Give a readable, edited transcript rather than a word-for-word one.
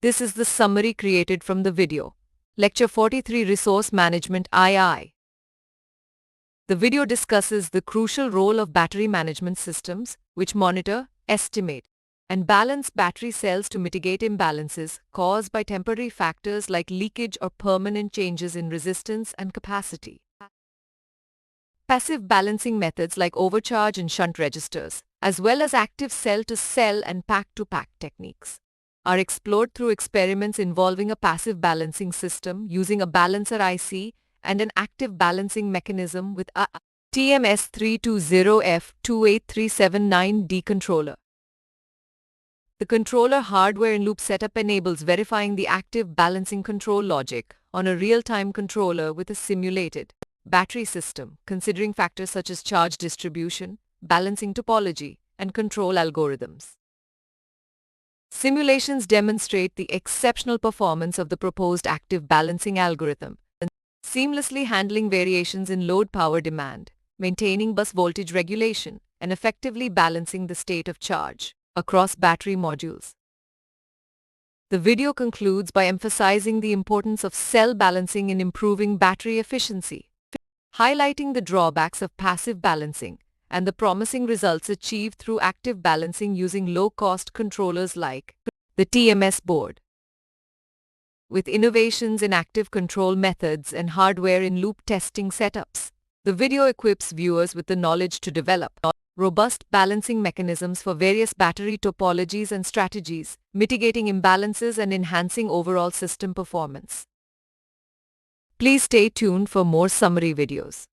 This is the summary created from the video. Lecture 43 Resource Management II. The video discusses the crucial role of battery management systems, which monitor, estimate, and balance battery cells to mitigate imbalances caused by temporary factors like leakage or permanent changes in resistance and capacity. Passive balancing methods like overcharge and shunt registers, as well as active cell-to-cell and pack-to-pack techniques, are explored through experiments involving a passive balancing system using a balancer IC and an active balancing mechanism with a TMS320F28379D controller. The controller hardware-in-loop setup enables verifying the active balancing control logic on a real-time controller with a simulated battery system, considering factors such as charge distribution, balancing topology, and control algorithms. Simulations demonstrate the exceptional performance of the proposed active balancing algorithm, seamlessly handling variations in load power demand, maintaining bus voltage regulation, and effectively balancing the state of charge across battery modules. The video concludes by emphasizing the importance of cell balancing in improving battery efficiency, highlighting the drawbacks of passive balancing and the promising results achieved through active balancing using low-cost controllers like the TMS board. With innovations in active control methods and hardware-in-loop testing setups, the video equips viewers with the knowledge to develop robust balancing mechanisms for various battery topologies and strategies, mitigating imbalances and enhancing overall system performance. Please stay tuned for more summary videos.